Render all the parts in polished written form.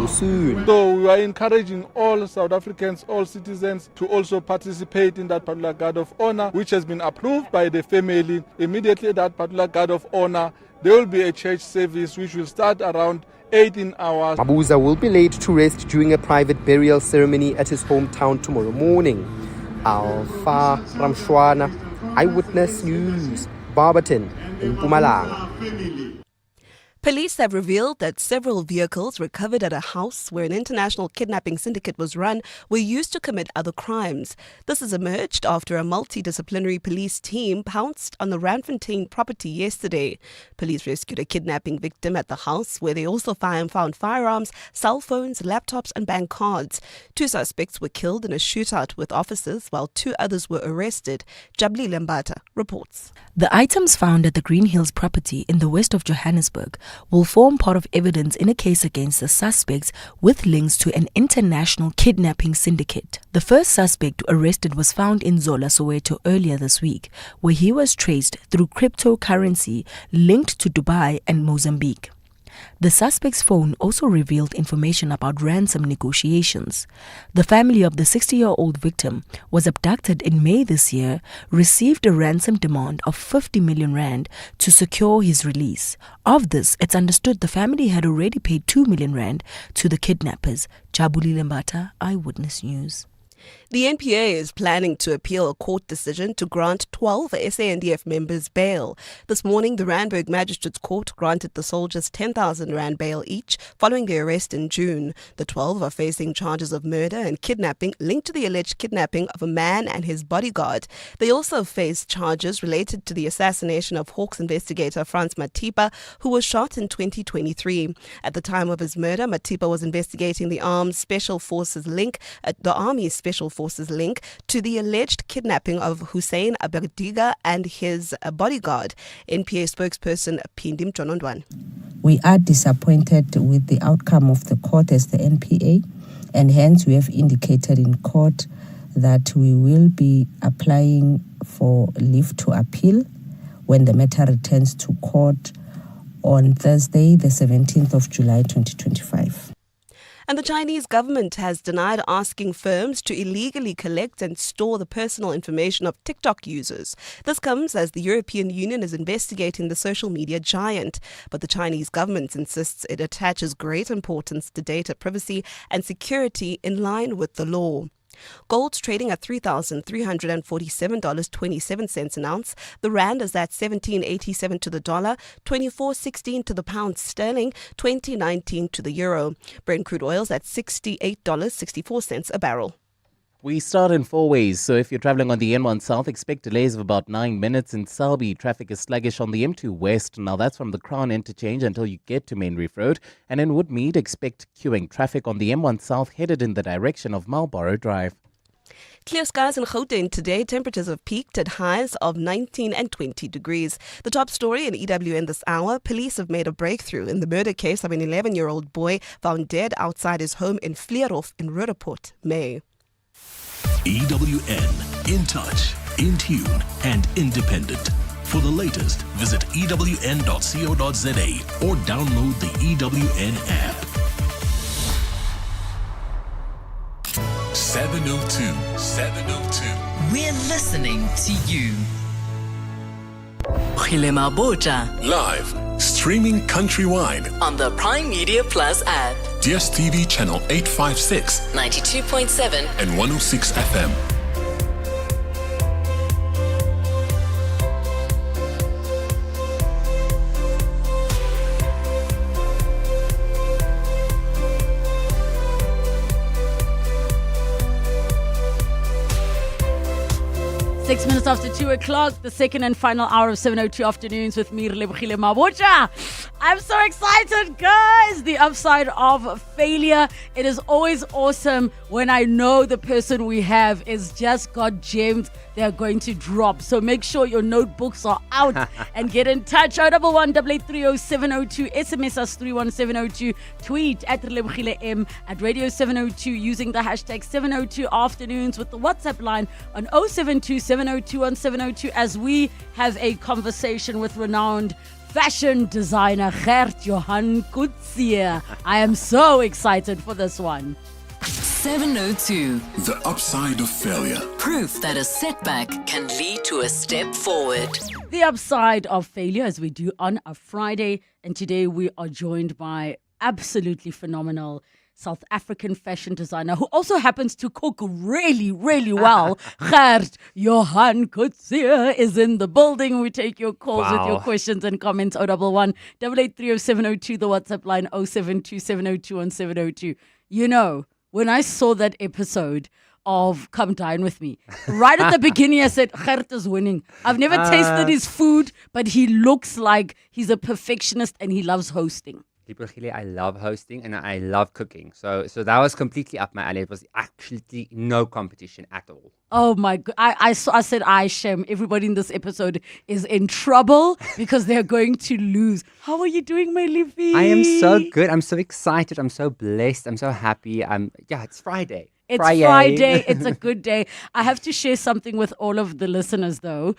so soon. So we are encouraging all South Africans, all citizens to also participate in that particular guard of honor, which has been approved by the family. Immediately that particular guard of honor, there will be a church service which will start around 18 hours. Mabotja will be laid to rest during a private burial ceremony at his hometown tomorrow morning. Alpha Ramshwana, Eyewitness News, Barberton in Mpumalanga. Police have revealed that several vehicles recovered at a house where an international kidnapping syndicate was run were used to commit other crimes. This has emerged after a multidisciplinary police team pounced on the Randfontein property yesterday. Police rescued a kidnapping victim at the house where they also found firearms, cell phones, laptops and bank cards. 2 suspects were killed in a shootout with officers while 2 others were arrested. Relebogile Mabotja reports. The items found at the Green Hills property in the west of Johannesburg will form part of evidence in a case against the suspects with links to an international kidnapping syndicate. The first suspect arrested was found in Zola, Soweto earlier this week, where he was traced through cryptocurrency linked to Dubai and Mozambique. The suspect's phone also revealed information about ransom negotiations. The family of the 60-year-old victim was abducted in May this year, received a ransom demand of 50 million rand to secure his release. Of this, it's understood the family had already paid 2 million rand to the kidnappers. Relebogile Mabotja, Eyewitness News. The NPA is planning to appeal a court decision to grant 12 SANDF members bail. This morning, the Randburg Magistrates Court granted the soldiers 10,000 rand bail each following their arrest in June. The 12 are facing charges of murder and kidnapping linked to the alleged kidnapping of a man and his bodyguard. They also face charges related to the assassination of Hawks investigator Frans Matipa, who was shot in 2023. At the time of his murder, Matipa was investigating the Armed Special Forces link to the alleged kidnapping of Hussein Abediga and his bodyguard. NPA spokesperson Pindim Jonondwan. We are disappointed with the outcome of the court as the NPA, and hence we have indicated in court that we will be applying for leave to appeal when the matter returns to court on Thursday, the 17th of July 2025. And the Chinese government has denied asking firms to illegally collect and store the personal information of TikTok users. This comes as the European Union is investigating the social media giant. But the Chinese government insists it attaches great importance to data privacy and security in line with the law. Gold's trading at $3,347.27 an ounce. The rand is at 17.87 to the dollar, 24.16 to the pound sterling, 20.19 to the euro. Brent crude oil's at $68.64 a barrel. We start in 4 ways. So if you're traveling on the N1 South, expect delays of about 9 minutes. In Selby, traffic is sluggish on the M2 West. Now that's from the Crown Interchange until you get to Main Reef Road. And in Woodmead, expect queuing traffic on the M1 South headed in the direction of Marlborough Drive. Clear skies in Gauteng today. Temperatures have peaked at highs of 19 and 20 degrees. The top story in EWN this hour, police have made a breakthrough in the murder case of an 11-year-old boy found dead outside his home in Vleerhof in Roodepoort, May. EWN, in touch, in tune and independent. For the latest, visit ewn.co.za or download the EWN app. 702. We're listening to you. Relebogile Mabotja. Live, streaming countrywide On the Prime Media Plus app. DSTV channel 856, 92.7 and 106 FM. Six minutes after 2 o'clock, the second and final hour of 702 Afternoons with me, Relebogile Mabotja. I'm so excited, guys. The upside of failure. It is always awesome when I know the person we have is just got gems they're going to drop. So make sure your notebooks are out and get in touch. 011-883-0702, SMS us 31702, tweet at Relebogile M, at Radio 702 using the hashtag 702 Afternoons with the WhatsApp line on 072 702 as we have a conversation with renowned fashion designer Gert Johan Coetzee. I am so excited for this one. 702. The upside of failure. Proof that a setback can lead to a step forward. The upside of failure, as we do on a Friday. And today we are joined by absolutely phenomenal South African fashion designer who also happens to cook really, really well. Gert Johan Coetzee is in the building. We take your calls with your questions and comments. 011 883 0702, the WhatsApp line 072 702 on 702. You know, when I saw that episode of Come Dine With Me, right at the beginning I said, Gert is winning. I've never tasted his food, but he looks like he's a perfectionist and he loves hosting. I love hosting and I love cooking. So that was completely up my alley. It was actually no competition at all. Oh my God. I said, Shem, everybody in this episode is in trouble because they're going to lose. How are you doing, my Livy? I am so good. I'm so excited. I'm so blessed. I'm so happy. It's Friday. It's Friday. It's a good day. I have to share something with all of the listeners, though.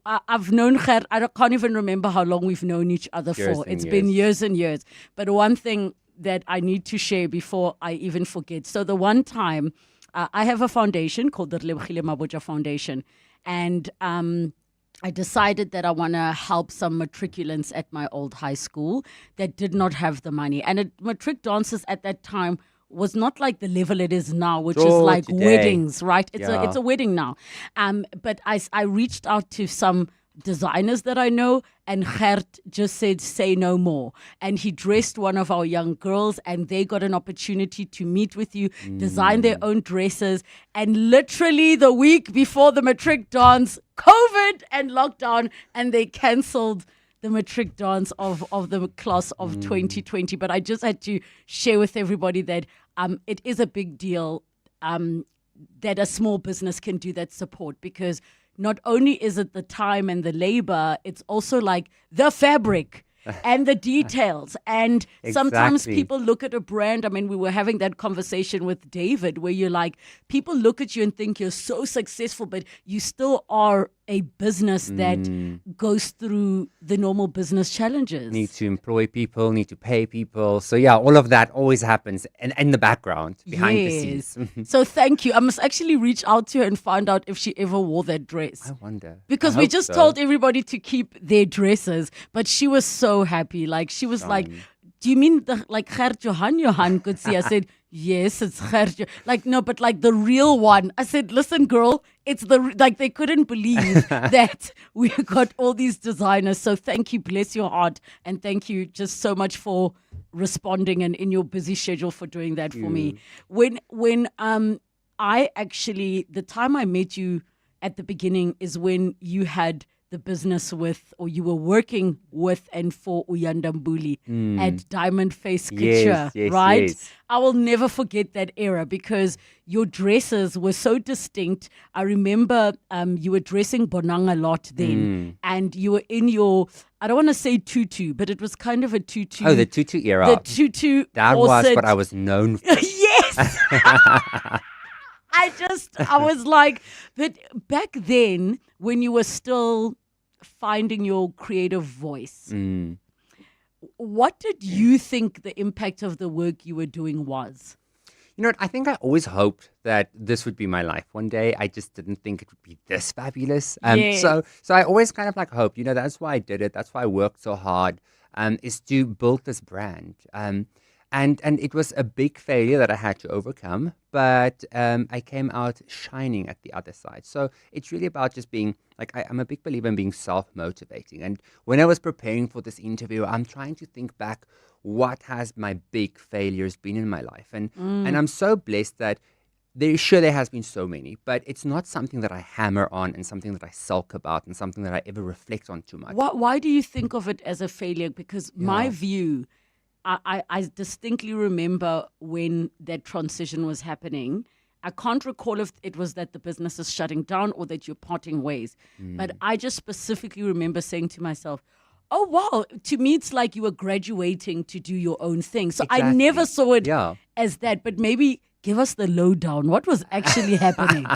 I've known Gert. I can't even remember how long we've known each other for. It's been years and years. But one thing that I need to share before I even forget. So the one time, I have a foundation called the Relebogile Mabotja Foundation. And I decided that I want to help some matriculants at my old high school that did not have the money. And matric dances at that time was not like the level it is now, which is like today. Weddings, right? It's a wedding now. But I reached out to some designers that I know, and Gert just said, say no more. And he dressed one of our young girls, and they got an opportunity to meet with you, design their own dresses. And literally the week before the matric dance, COVID and lockdown, and they cancelled the matric dance of the class of 2020. But I just had to share with everybody that it is a big deal that a small business can do that support, because not only is it the time and the labor, it's also like the fabric and the details. And sometimes people look at a brand. I mean, we were having that conversation with David where you're like, people look at you and think you're so successful, but you still are a business that goes through the normal business challenges. Need to employ people, need to pay people. So yeah, all of that always happens in the background, behind the scenes. So thank you. I must actually reach out to her and find out if she ever wore that dress. I wonder. Because we just told everybody to keep their dresses, but she was so happy. Like, she was like, do you mean Gert Johan Coetzee? I said, yes, it's Gert. Like, no, but like the real one. I said, listen, girl, it's they couldn't believe that we got all these designers. So thank you, bless your heart. And thank you just so much for responding and in your busy schedule for doing that for me. When I actually, the time I met you at the beginning is when you had the business with, or you were working with and for Uyandambuli at Diamond Face Couture, right? Yes. I will never forget that era because your dresses were so distinct. I remember you were dressing Bonang a lot then, and you were in your, I don't want to say tutu, but it was kind of a tutu. Oh, the tutu era. The tutu. That was what I was known for. Yes. I was like, but back then, when you were still finding your creative voice, what did you think the impact of the work you were doing was? You know what? I think I always hoped that this would be my life one day. I just didn't think it would be this fabulous. So I always kind of like hoped, that's why I did it. That's why I worked so hard, is to build this brand. And it was a big failure that I had to overcome, but I came out shining at the other side. So it's really about just being, like, I'm a big believer in being self-motivating. And when I was preparing for this interview, I'm trying to think back, what has my big failures been in my life? And I'm so blessed that there has been so many, but it's not something that I hammer on and something that I sulk about and something that I ever reflect on too much. Why do you think of it as a failure? Because my view, I distinctly remember when that transition was happening. I can't recall if it was that the business is shutting down or that you're parting ways. But I just specifically remember saying to myself, oh, wow, to me, it's like you were graduating to do your own thing. So I never saw it as that. But maybe give us the lowdown. What was actually happening?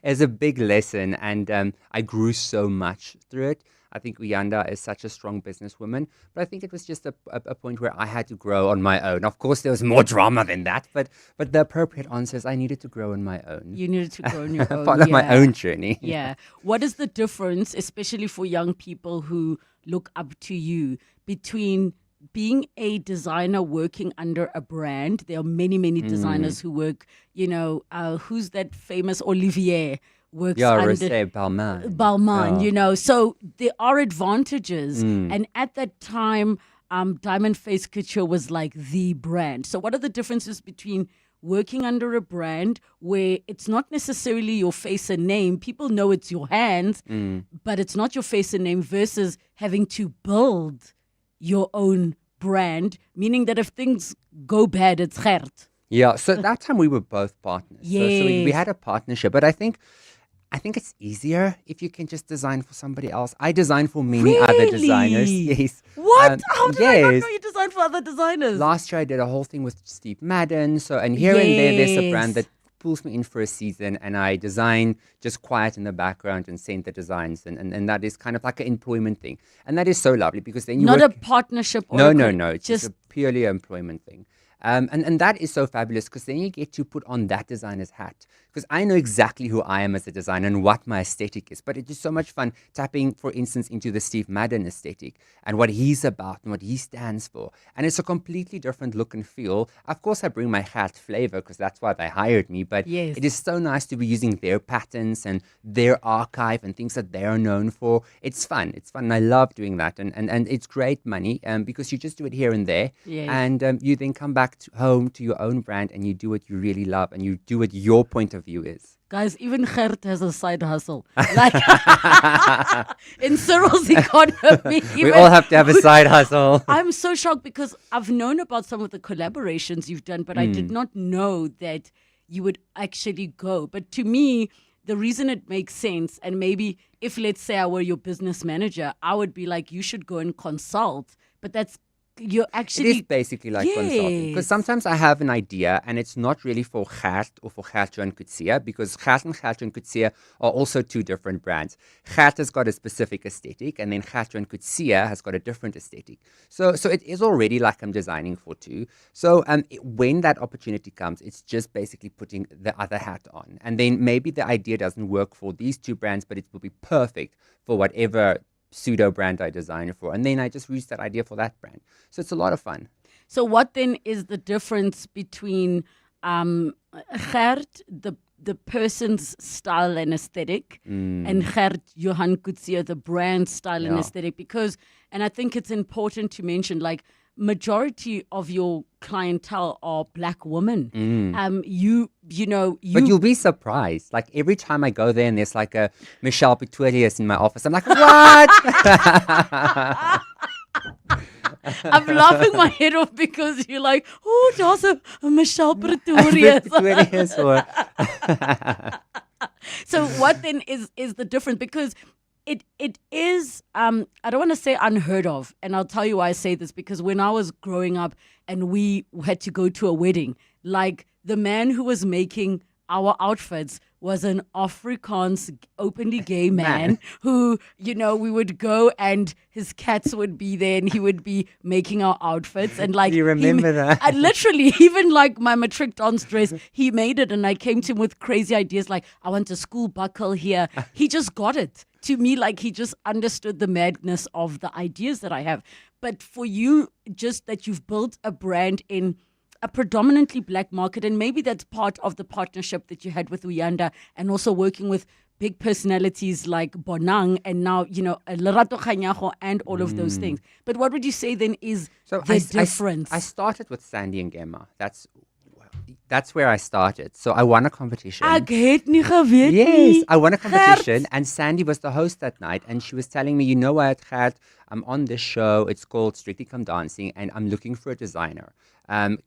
It's a big lesson. And I grew so much through it. I think Uyanda is such a strong businesswoman. But I think it was just a point where I had to grow on my own. Of course, there was more drama than that, but the appropriate answer is I needed to grow on my own. You needed to grow on your own. Follow my own journey. Yeah. What is the difference, especially for young people who look up to you, between being a designer working under a brand? There are many, many designers who work, who's that famous Olivier works under Balmain, so there are advantages. And at that time, Diamond Face Couture was like the brand. So what are the differences between working under a brand where it's not necessarily your face and name, people know it's your hands, but it's not your face and name, versus having to build your own brand, meaning that if things go bad, it's Gert. Yeah, so that time we were both partners. Yes. So we had a partnership, but I think it's easier if you can just design for somebody else. I design for many other designers. Yes. What? How did I not know you designed for other designers? Last year I did a whole thing with Steve Madden. And here and there, there's a brand that pulls me in for a season, and I design just quiet in the background and send the designs, and that is kind of like an employment thing, and that is so lovely because then you not work... a partnership. Or no, it's just a purely employment thing. And that is so fabulous because then you get to put on that designer's hat. Because I know exactly who I am as a designer and what my aesthetic is. But it is so much fun tapping, for instance, into the Steve Madden aesthetic and what he's about and what he stands for. And it's a completely different look and feel. Of course, I bring my hat flavor because that's why they hired me. But it is so nice to be using their patterns and their archive and things that they're known for. It's fun. It's fun. And I love doing that. And it's great money because you just do it here and there. Yes. And you then come back home to your own brand and you do what you really love and you do what your point of view is. Guys, even Gert has a side hustle. Like in Cyril's economy. We all have to have a side hustle. I'm so shocked because I've known about some of the collaborations you've done, but I did not know that you would actually go. But to me, the reason it makes sense, and maybe if, let's say, I were your business manager, I would be like, you should go and consult. But that's you're actually... It is basically like consulting. Because sometimes I have an idea and it's not really for Gert or for Johan Coetzee, because Gert and Johan Coetzee are also two different brands. Gert has got a specific aesthetic and then Johan Coetzee has got a different aesthetic. So it is already like I'm designing for two. So when that opportunity comes, it's just basically putting the other hat on. And then maybe the idea doesn't work for these two brands, but it will be perfect for whatever pseudo brand I design it for, and then I just use that idea for that brand. So it's a lot of fun. So what then is the difference between Gert, the person's style and aesthetic, and Gert Johan Coetzee, the brand style and aesthetic? Because, and I think it's important to mention, like, majority of your clientele are black women. But you'll be surprised. Like every time I go there and there's like a Michelle Petuelius in my office, I'm like, what? I'm laughing my head off because you're like, oh, there's a Michelle Petuelius. So what then is the difference? Because it is, I don't want to say unheard of, and I'll tell you why I say this, because when I was growing up and we had to go to a wedding, like the man who was making our outfits was an Afrikaans openly gay man who, we would go and his cats would be there and he would be making our outfits. And like, do you remember that? I literally, even like my matric dance dress, he made it, and I came to him with crazy ideas like, I want a school buckle here. He just got it. To me, like, he just understood the madness of the ideas that I have. But for you, just that you've built a brand in a predominantly black market, and maybe that's part of the partnership that you had with Uyanda, and also working with big personalities like Bonang, and now, Lerato Kganyago and all of those things. But what would you say then is the difference? I started with Sandy and Gemma. That's where I started. So I won a competition. Yes, I won a competition, and Sandy was the host that night, and she was telling me, you know what, Gert, I'm on this show. It's called Strictly Come Dancing, and I'm looking for a designer.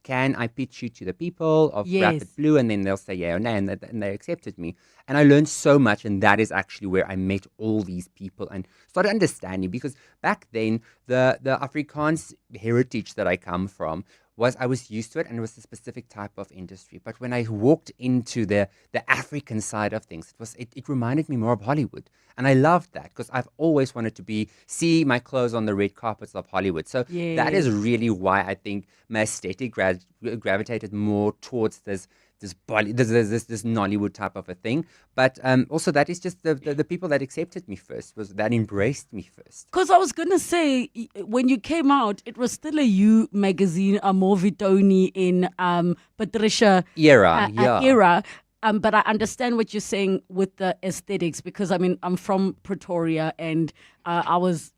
Can I pitch you to the people of Rapid Blue? And then they'll say yeah or no, and they accepted me. And I learned so much, and that is actually where I met all these people and started understanding, because back then, the Afrikaans heritage that I come from was I was used to it, and it was a specific type of industry. But when I walked into the African side of things, it reminded me more of Hollywood, and I loved that because I've always wanted to see my clothes on the red carpets of Hollywood. So that is really why I think my aesthetic gravitated more towards this Nollywood type of a thing. But also that is just the people that accepted me first, that embraced me first. Because I was going to say, when you came out, it was still a You magazine, a more Vitoni in Patricia era. But I understand what you're saying with the aesthetics, because I mean, I'm from Pretoria, and I was,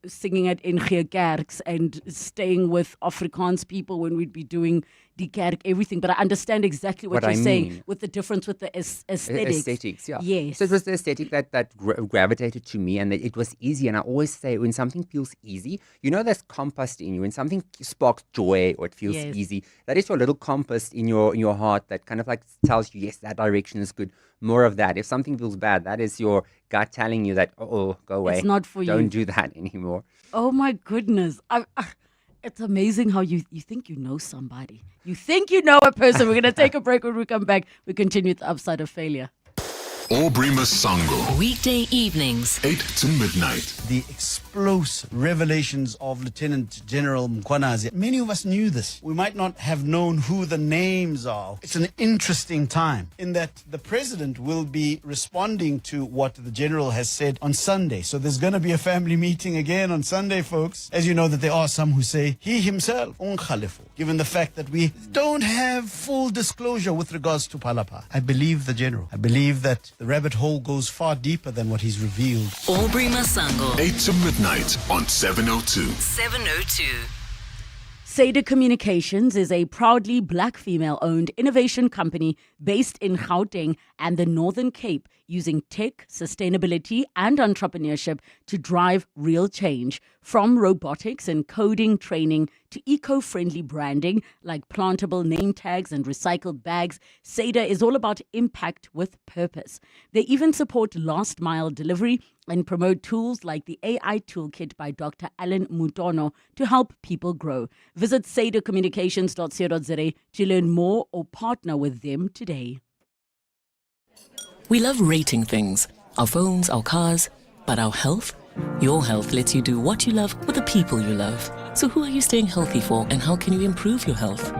singing at NG Kerks and staying with Afrikaans people when we'd be doing die kerk, everything. But I understand exactly what you're saying with the difference with the aesthetics. Aesthetics, yeah. Yes. So it was the aesthetic that gravitated to me, and that it was easy. And I always say, when something feels easy, there's compass in you. When something sparks joy or it feels easy, that is your little compass in your heart that kind of like tells you, yes, that direction is good. More of that. If something feels bad, that is your gut telling you that, go away. It's not for you. Don't do that anymore. Oh my goodness. It's amazing how you think you know somebody. You think you know a person. We're going to take a break. When we come back, we continue with the upside of failure. Aubrey Masango. Weekday evenings, 8 to midnight. The explosive revelations of Lieutenant General Mkhwanazi. Many of us knew this. We might not have known who the names are. It's an interesting time in that the president will be responding to what the general has said on Sunday. So there's going to be a family meeting again on Sunday, folks. As you know, that there are some who say he himself, given the fact that we don't have full disclosure with regards to Palapa. I believe the general. I believe that the rabbit hole goes far deeper than what he's revealed. Aubrey Masango, 8 to midnight on 702. 702. Seda Communications is a proudly black female-owned innovation company based in Gauteng and the Northern Cape, using tech, sustainability and entrepreneurship to drive real change. From robotics and coding training to eco-friendly branding like plantable name tags and recycled bags, Seda is all about impact with purpose. They even support last-mile delivery and promote tools like the AI Toolkit by Dr. Alan Mutono to help people grow. Visit sedacommunications.co.za to learn more or partner with them today. We love rating things, our phones, our cars, but our health? Your health lets you do what you love with the people you love. So who are you staying healthy for, and how can you improve your health?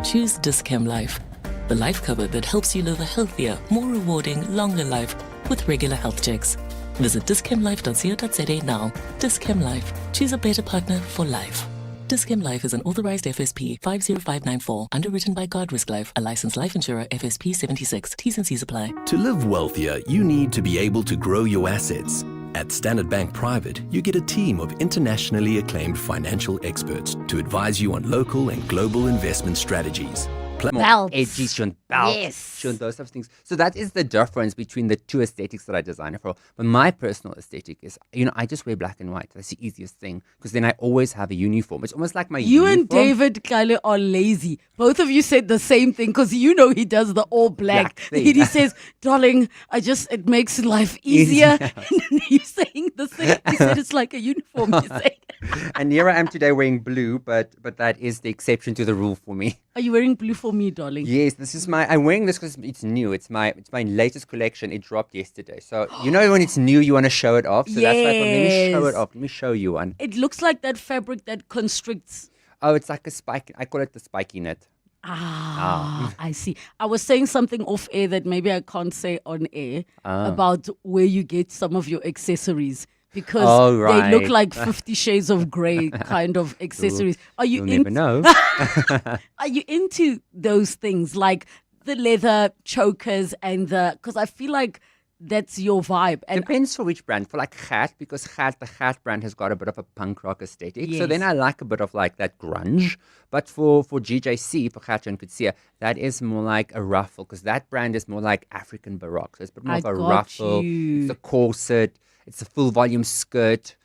Choose Dis-Chem Life, the life cover that helps you live a healthier, more rewarding, longer life with regular health checks. Visit dischemlife.co.za now. Dis-Chem Life. Choose a better partner for life. Dis-Chem Life is an authorized FSP 50594, underwritten by Guardrisk Life, a licensed life insurer, FSP 76. T's and C's apply. To live wealthier, you need to be able to grow your assets. At Standard Bank Private, you get a team of internationally acclaimed financial experts to advise you on local and global investment strategies. Belts. Edgy, belts, Yes. those types of things. So that is the difference between the two aesthetics that I design for. But my personal aesthetic is, I just wear black and white. That's the easiest thing, because then I always have a uniform. It's almost like my You uniform. and David Kale are lazy. Both of you said the same thing, because he does the all black. thing. He says, darling, it makes life easier. And then you're saying the same. He said it's like a uniform. You're saying. And here I am today wearing blue, but that is the exception to the rule for me. Are you wearing blue for me, darling? Yes, I'm wearing this because it's new. It's my latest collection. It dropped yesterday. So when it's new, you want to show it off. So that's why I thought, let me show it off. Let me show you one. It looks like that fabric that constricts. Oh, it's like a spike. I call it the spiky knit. I see. I was saying something off air that maybe I can't say on air about where you get some of your accessories. Because they look like 50 Shades of Grey kind of accessories. Are you never know. Are you into those things, like the leather chokers and because I feel like that's your vibe. And depends for which brand. For like Gat, because the Gat brand has got a bit of a punk rock aesthetic. Yes. So then I like a bit of like that grunge. But for GJC, for Johan Coetzee, that is more like a ruffle, because that brand is more like African Baroque. So it's a bit more of a ruffle. It's a corset. It's a full volume skirt.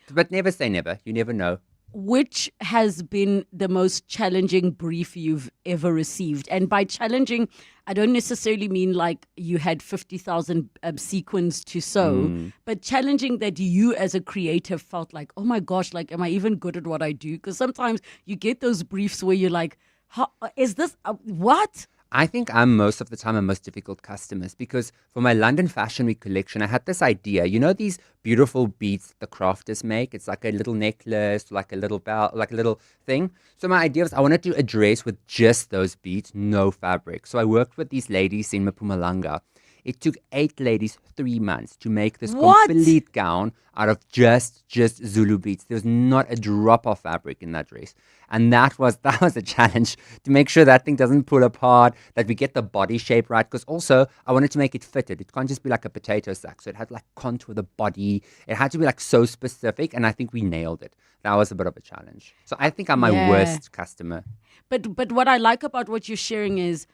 But never say never. You never know. which has been the most challenging brief you've ever received? And by challenging, I don't necessarily mean like you had 50,000 sequins to sew, but challenging that you as a creative felt like, oh my gosh, like, am I even good at what I do? Because sometimes you get those briefs where you're like, how, is this, what? I think I'm most of the time my most difficult customers because for my London Fashion Week collection, I had this idea. You know these beautiful beads the crafters make? It's like a little necklace, like a little belt, like a little thing. So my idea was I wanted to do a dress with just those beads, no fabric. So I worked with these ladies in Mpumalanga. It took 8 ladies 3 months to make this complete gown out of just Zulu beads. There was not a drop of fabric in that dress. And that was a challenge to make sure that thing doesn't pull apart, that we get the body shape right. Because also, I wanted to make it fitted. It can't just be like a potato sack. So it had like contour the body. It had to be like so specific. And I think we nailed it. That was a bit of a challenge. So I think I'm my worst customer. But what I like about what you're sharing is,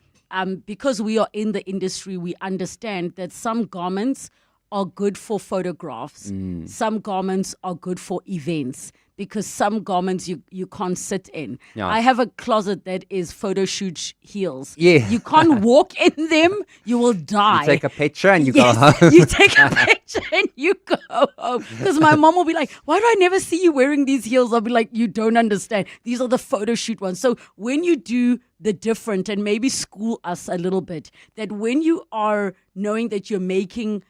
because we are in the industry, we understand that some garments are good for photographs. Some garments are good for events because some garments you can't sit in. Yeah. I have a closet that is photo shoot heels. Yeah. You can't walk in them, you will die. You take a picture and you go home. You take a picture and you go home. Because my mom will be like, why do I never see you wearing these heels? I'll be like, you don't understand. These are the photo shoot ones. So when you do the different and maybe school us a little bit, that when you are knowing that you're making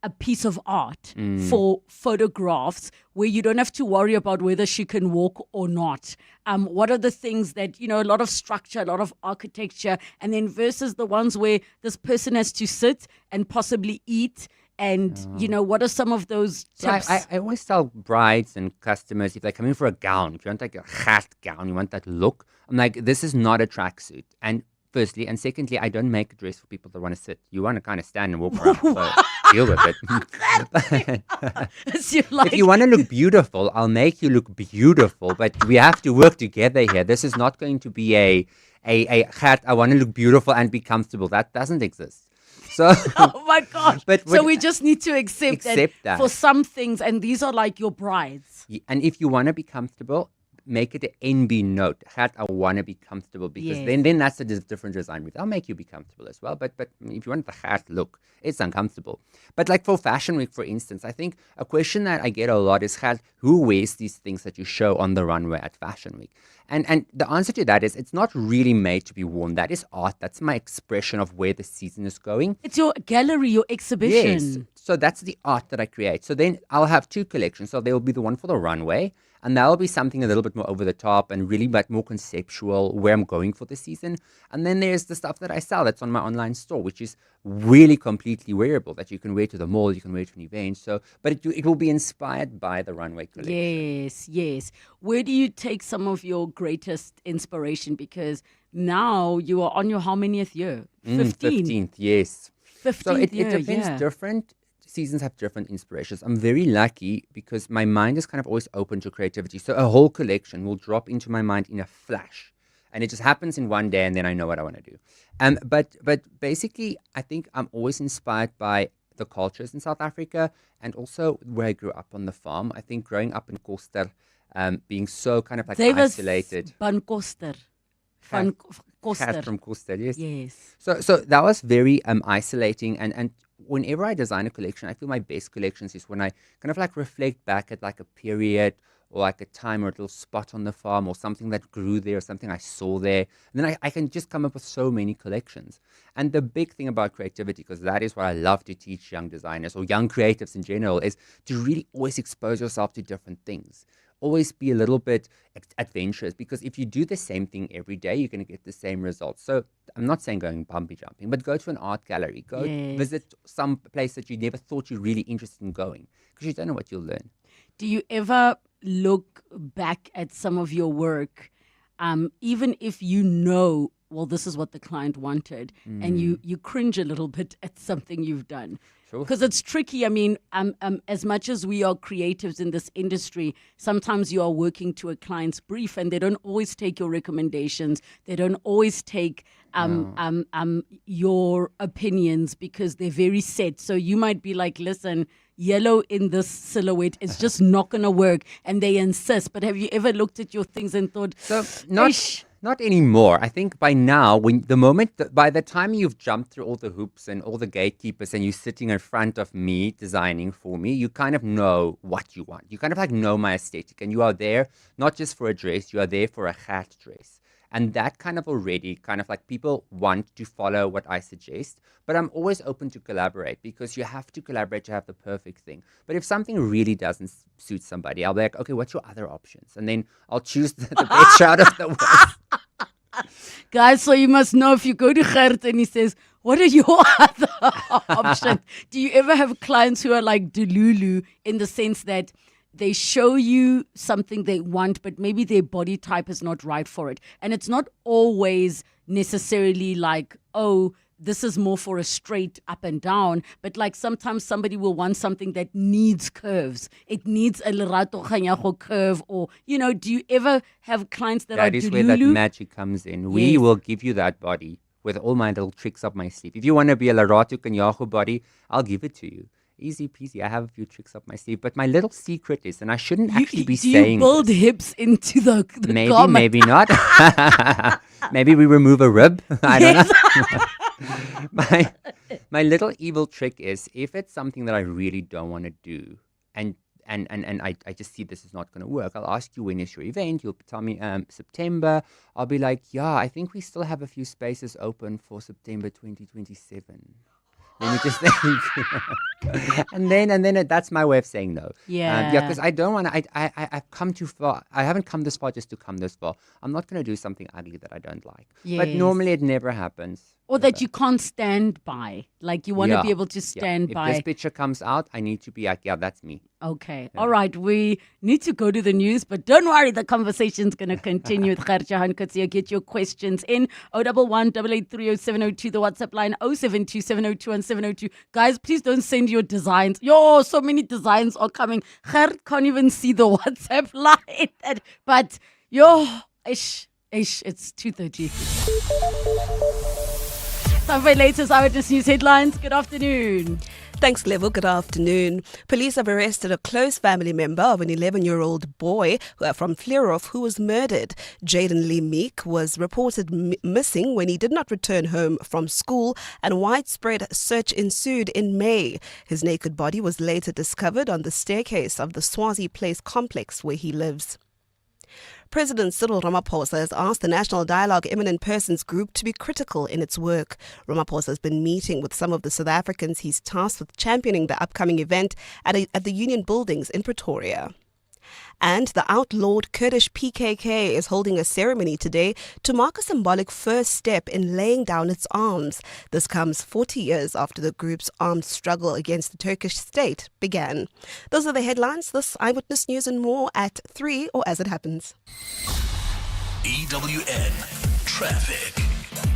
a piece of art for photographs where you don't have to worry about whether she can walk or not. What are the things that, a lot of structure, a lot of architecture, and then versus the ones where this person has to sit and possibly eat. And, what are some of those tips? So I always tell brides and customers, if they're coming for a gown, if you want like a hat gown, you want that look, I'm like, this is not a tracksuit. And firstly, and secondly, I don't make a dress for people that want to sit. You want to kind of stand and walk around. So deal with it. If you want to look beautiful, I'll make you look beautiful. But we have to work together here. This is not going to be a hat. I want to look beautiful and be comfortable. That doesn't exist. So, oh my gosh. So we just need to accept that for some things, and these are like your brides. And if you want to be comfortable, make it an NB note. Hat, I want to be comfortable because then that's a different design. I'll make you be comfortable as well. But if you want the hat look, it's uncomfortable. But like for Fashion Week, for instance, I think a question that I get a lot is, who wears these things that you show on the runway at Fashion Week? And the answer to that is it's not really made to be worn. That is art. That's my expression of where the season is going. It's your gallery, your exhibition. Yes. So that's the art that I create. So then I'll have 2 collections. So there will be the one for the runway, and that will be something a little bit more over the top and really but more conceptual, where I'm going for the season. And then there's the stuff that I sell that's on my online store, which is really completely wearable, that you can wear to the mall, you can wear to an event. So, but it will be inspired by the runway collection. Yes. Where do you take some of your greatest inspiration? Because now you are on your how manyth year? 15th, yes. 15th so it year, depends. Different seasons have different inspirations. I'm very lucky because my mind is kind of always open to creativity. So a whole collection will drop into my mind in a flash. And it just happens in one day, and then I know what I want to do. But basically, I think I'm always inspired by the cultures in South Africa and also where I grew up on the farm. I think growing up in Koster, being so kind of like isolated. Van Koster. Van Koster. From Koster, yes. Yes. So that was very isolating. And whenever I design a collection, I feel my best collections is when I kind of like reflect back at like a period or like a time or a little spot on the farm or something that grew there or something I saw there. And then I can just come up with so many collections. And the big thing about creativity, because that is what I love to teach young designers or young creatives in general, is to really always expose yourself to different things. Always be a little bit adventurous, because if you do the same thing every day, you're going to get the same results. So I'm not saying going bungee jumping, but go to an art gallery. Go visit some place that you never thought you're really interested in going, because you don't know what you'll learn. Do you ever look back at some of your work, even if you know well, this is what the client wanted, and you cringe a little bit at something you've done. Because it's tricky. I mean, as much as we are creatives in this industry, sometimes you are working to a client's brief and they don't always take your recommendations. They don't always take your opinions because they're very set. So you might be like, listen, yellow in this silhouette is just not going to work. And they insist. But have you ever looked at your things and thought, Not anymore. I think by now, by the time you've jumped through all the hoops and all the gatekeepers and you're sitting in front of me designing for me, you kind of know what you want. You kind of like know my aesthetic, and you are there not just for a dress, you are there for a hat dress. And that kind of already like people want to follow what I suggest, but I'm always open to collaborate because you have to collaborate to have the perfect thing. But if something really doesn't suit somebody, I'll be like, okay, what's your other options? And then I'll choose the best out of the worst. Guys, so you must know if you go to Gert and he says, what are your other options? Do you ever have clients who are like Delulu in the sense that they show you something they want, but maybe their body type is not right for it? And it's not always necessarily like, oh, this is more for a straight up and down, but like sometimes somebody will want something that needs curves. It needs a Lerato Kganyago curve, or, do you ever have clients that are That is where that magic comes in. We will give you that body with all my little tricks up my sleeve. If you want to be a Lerato Kganyago body, I'll give it to you. Easy peasy. I have a few tricks up my sleeve, but my little secret is, and I shouldn't actually be saying. Do you build hips into the garment? Maybe not. Maybe we remove a rib. I don't know. My little evil trick is, if it's something that I really don't want to do, and I just see this is not going to work, I'll ask you, when is your event? You'll tell me September. I'll be like, yeah, I think we still have a few spaces open for September 2027. Let me just think. and then that's my way of saying no. Because I don't want to. I've come too far. I haven't come this far just to come this far. I'm not going to do something ugly that I don't like. But normally it never happens. Or that you can't stand by. Like you want to be able to stand by. If this picture comes out, I need to be like, yeah, that's me. Okay. All right. We need to go to the news, but don't worry. The conversation's going to continue with Johan Coetzee. Get your questions in. 011-883-0702. The WhatsApp line 072-702-1702. Guys, please don't send your designs. So many designs are coming. Gert can't even see the WhatsApp line. But it's 2:30. Time for latest Eyewitness News headlines. Good afternoon. Thanks, Level. Good afternoon. Police have arrested a close family member of an 11-year-old boy from Vleerhof who was murdered. Jaden Lee Meek was reported missing when he did not return home from school, and widespread search ensued in May. His naked body was later discovered on the staircase of the Swazi Place complex where he lives. President Cyril Ramaphosa has asked the National Dialogue Eminent Persons Group to be critical in its work. Ramaphosa has been meeting with some of the South Africans he's tasked with championing the upcoming event at the Union Buildings in Pretoria. And the outlawed Kurdish PKK is holding a ceremony today to mark a symbolic first step in laying down its arms. This comes 40 years after the group's armed struggle against the Turkish state began. Those are the headlines. This Eyewitness News and more at 3 or as it happens. EWN Traffic.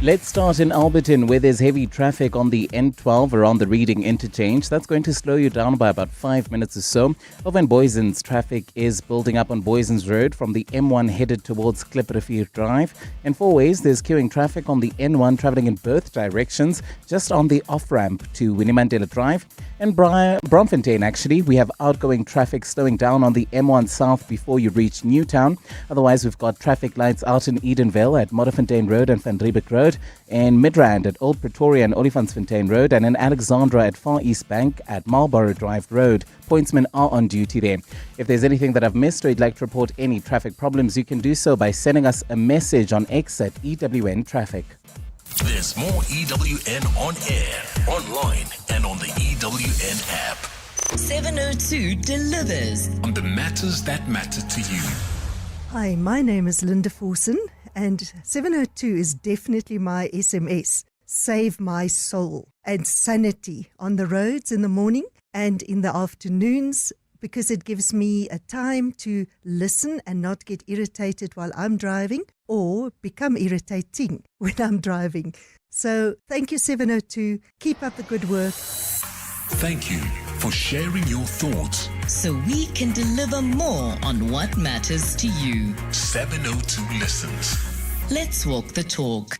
Let's start in Alberton, where there's heavy traffic on the N12 around the Reading interchange. That's going to slow you down by about 5 minutes or so. Over in Boysens, traffic is building up on Boysens Road from the M1 headed towards Klipprivier Drive. In Fourways, there's queuing traffic on the N1 traveling in both directions, just on the off-ramp to Winnie Mandela Drive. In Bromfontein, actually, we have outgoing traffic slowing down on the M1 South before you reach Newtown. Otherwise, we've got traffic lights out in Edenvale at Modderfontein Road and Van Riebeeck Road, in Midrand at Old Pretoria and Olifantsfontein Road, and in Alexandra at Far East Bank at Marlborough Drive Road. Pointsmen are on duty there. If there's anything that I've missed or you'd like to report any traffic problems, you can do so by sending us a message on X at EWN Traffic. There's more EWN on air, online, and on the EWN app. 702 delivers on the matters that matter to you. Hi, my name is Linda Forsen, and 702 is definitely my SMS. Save my soul and sanity on the roads in the morning and in the afternoons. because it gives me a time to listen and not get irritated while I'm driving or become irritating when I'm driving. So thank you, 702. Keep up the good work. Thank you for sharing your thoughts. So we can deliver more on what matters to you. 702 listens. Let's walk the talk.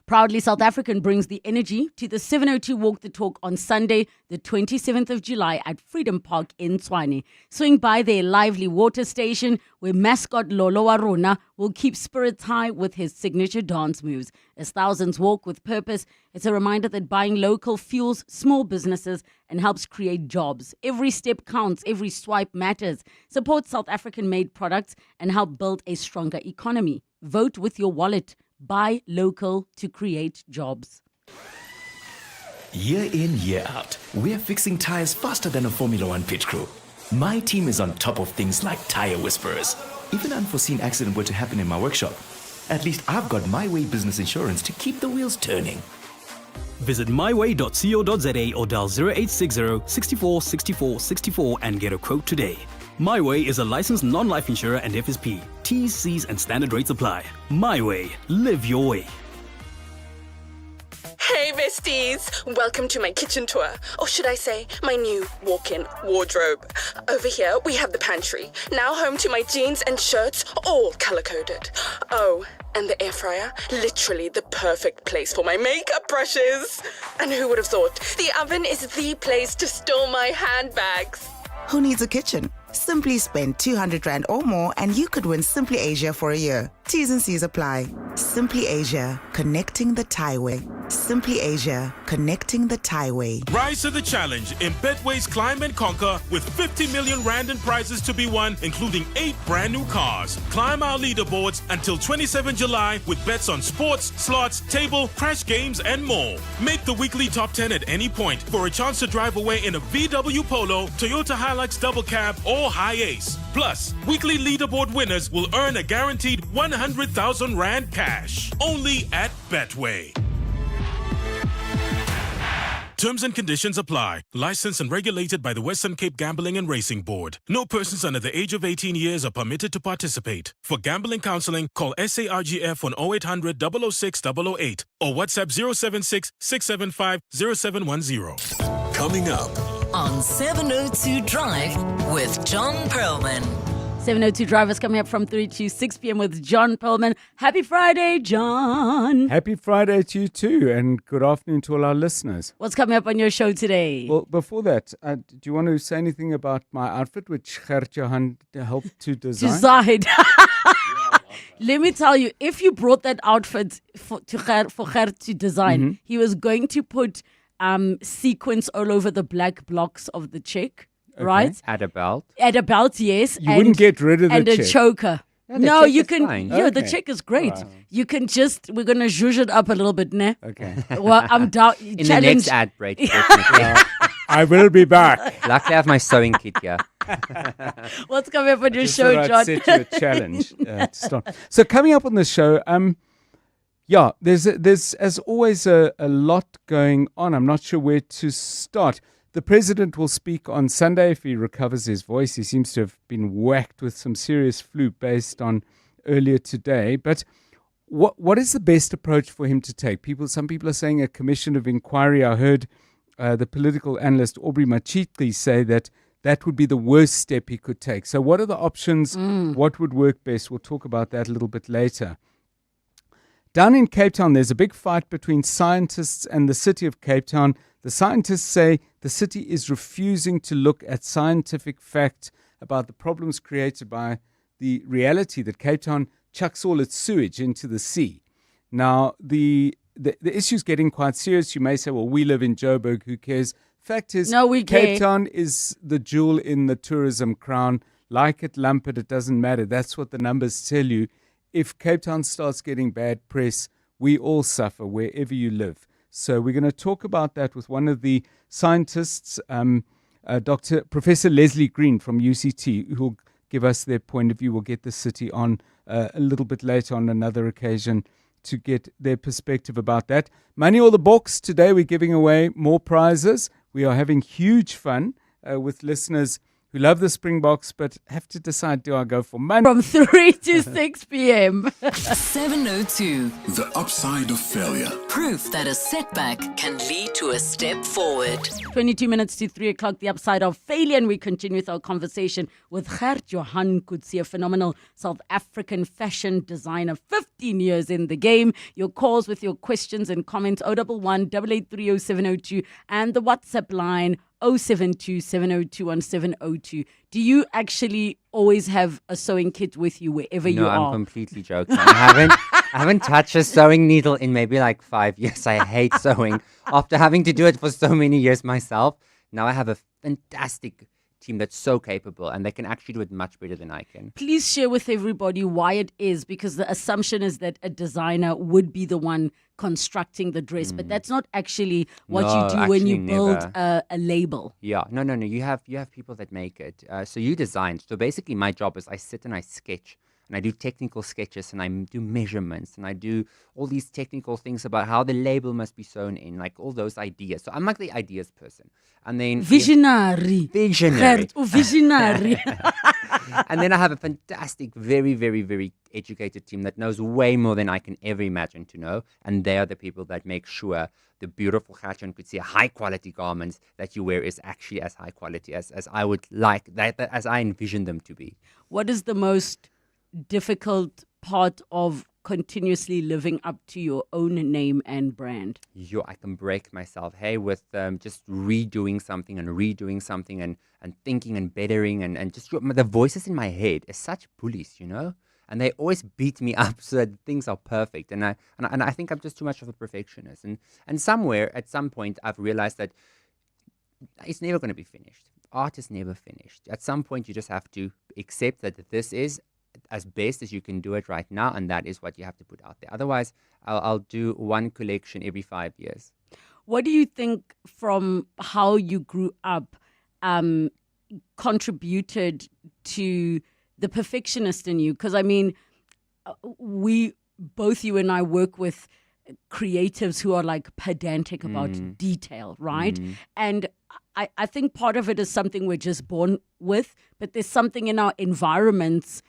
Proudly South African brings the energy to the 702 Walk the Talk on Sunday, the 27th of July at Freedom Park in Tshwane. Swing by their lively water station where mascot Lolo Waruna will keep spirits high with his signature dance moves. As thousands walk with purpose, it's a reminder that buying local fuels small businesses and helps create jobs. Every step counts, every swipe matters. Support South African-made products and help build a stronger economy. Vote with your wallet. Buy local to create jobs. Year in, year out, we're fixing tires faster than a Formula One pit crew. My team is on top of things like tire whisperers. If an unforeseen accident were to happen in my workshop, at least I've got My Way business insurance to keep the wheels turning. Visit myway.co.za or dial 0860 64 64 64 and get a quote today. My Way is a licensed non-life insurer and FSP. T's, C's and standard rates apply. My Way. Live your way. Hey besties! Welcome to my kitchen tour. Or should I say, my new walk-in wardrobe. Over here, we have the pantry. Now home to my jeans and shirts, all color-coded. Oh, and the air fryer, literally the perfect place for my makeup brushes. And who would have thought? The oven is the place to store my handbags. Who needs a kitchen? Simply spend 200 Rand or more and you could win Simply Asia for a year. T's and C's apply. Simply Asia, connecting the Thai way. Simply Asia, connecting the Thai way. Rise to the challenge in Betway's Climb and Conquer with 50 million Rand in prizes to be won, including 8 brand new cars. Climb our leaderboards until 27 July with bets on sports, slots, table, crash games, and more. Make the weekly top 10 at any point for a chance to drive away in a VW Polo, Toyota Hilux double cab, or High Ace. Plus, weekly leaderboard winners will earn a guaranteed 100,000 Rand cash. Only at Betway. Terms and conditions apply. Licensed and regulated by the Western Cape Gambling and Racing Board. No persons under the age of 18 years are permitted to participate. For gambling counseling, call SARGF on 0800 006 008 or WhatsApp 076 675 0710. Coming up on 702 Drive with John Perlman. 702 Drivers coming up from 3 to 6 p.m. with John Perlman. Happy Friday, John. Happy Friday to you too, and good afternoon to all our listeners. What's coming up on your show today? Well, before that, do you want to say anything about my outfit, which Johan helped to design? Let me tell you, if you brought that outfit for Ger to design, he was going to put sequins all over the black blocks of the check. Okay. Right? Add a belt. Add a belt, yes. You wouldn't get rid of the check. And a choker. No, you can. Fine. Yeah, the check is great. Right. You can just. We're gonna zhuzh it up a little bit, ne? Okay. Well, I'm down. In the next ad break. I will be back. Luckily, I have my sewing kit here. What's coming up on your show, John? Set you a challenge. To start. So coming up on the show, there's as always a lot going on. I'm not sure where to start. The president will speak on Sunday if he recovers his voice. He seems to have been whacked with some serious flu based on earlier today. But what is the best approach for him to take? Some people are saying a commission of inquiry. I heard the political analyst Aubrey Machitli say that would be the worst step he could take. So what are the options? What would work best? We'll talk about that a little bit later. Down in Cape Town, there's a big fight between scientists and the city of Cape Town. The scientists say the city is refusing to look at scientific fact about the problems created by the reality that Cape Town chucks all its sewage into the sea. Now, the issue's getting quite serious. You may say, well, we live in Joburg, who cares? Fact is, Cape Town is the jewel in the tourism crown. Like it, lump it, it doesn't matter. That's what the numbers tell you. If Cape Town starts getting bad press, we all suffer wherever you live. So we're going to talk about that with one of the scientists, Professor Leslie Green from UCT, who will give us their point of view. We'll get the city on a little bit later on another occasion to get their perspective about that. Money or the box. Today we're giving away more prizes. We are having huge fun with listeners who love the Springboks but have to decide, do I go for money? From 3 to 6 p.m. 702. The upside of failure. Proof that a setback can lead to a step forward. 22 minutes to 3 o'clock, the upside of failure. And we continue with our conversation with Johan Coetzee, a phenomenal South African fashion designer, 15 years in the game. Your calls with your questions and comments, 011 8830 702, and the WhatsApp line 072 702 1702. Do you actually always have a sewing kit with you wherever you No, are? I'm completely joking. I haven't touched a sewing needle in maybe like 5 years. I hate sewing. After having to do it for so many years myself, now I have a fantastic team that's so capable, and they can actually do it much better than I can. Please share with everybody why it is, because the assumption is that a designer would be the one constructing the dress, but that's not actually what No, you do when you actually build never. a label. Yeah, no. You have people that make it. So you design. So basically, my job is I sit and I sketch, and I do technical sketches, and I do measurements, and I do all these technical things about how the label must be sewn in, like all those ideas. So I'm like the ideas person, and then Visionary. Visionary. Visionary. And then I have a fantastic, very, very, very educated team that knows way more than I can ever imagine to know. And they are the people that make sure the beautiful Johan Coetzee high quality garments that you wear is actually as high quality as I would like, that as I envision them to be. What is the most difficult part of continuously living up to your own name and brand? I can break myself, with just redoing something and thinking and bettering and just the voices in my head are such bullies, and they always beat me up so that things are perfect. And I think I'm just too much of a perfectionist. And somewhere at some point I've realized that it's never going to be finished. Art is never finished. At some point you just have to accept that this is as best as you can do it right now, and that is what you have to put out there. Otherwise, I'll do one collection every 5 years. What do you think from how you grew up contributed to the perfectionist in you? Because I mean, both you and I work with creatives who are like pedantic about detail, right? And I think part of it is something we're just born with, but there's something in our environments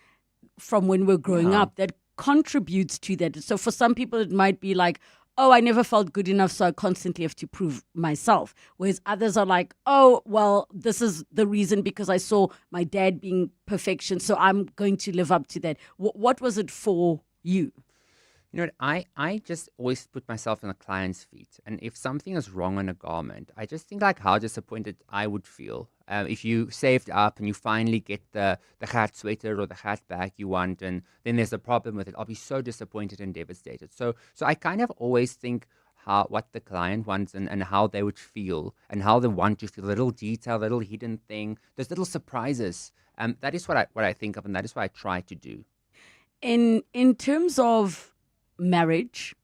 from when we're growing up that contributes to that. So for some people, it might be like, oh, I never felt good enough, so I constantly have to prove myself. Whereas others are like, oh, well, this is the reason because I saw my dad being perfection, so I'm going to live up to that. What was it for you? You know what, I just always put myself in the client's feet. And if something is wrong on a garment, I just think like how disappointed I would feel. If you saved up and you finally get the hat sweater or the hat bag you want, and then there's a problem with it, I'll be so disappointed and devastated. So I kind of always think what the client wants and how they would feel and how they want to feel, a little detail, a little hidden thing, those little surprises. That is what I think of, and that is what I try to do. In terms of marriage,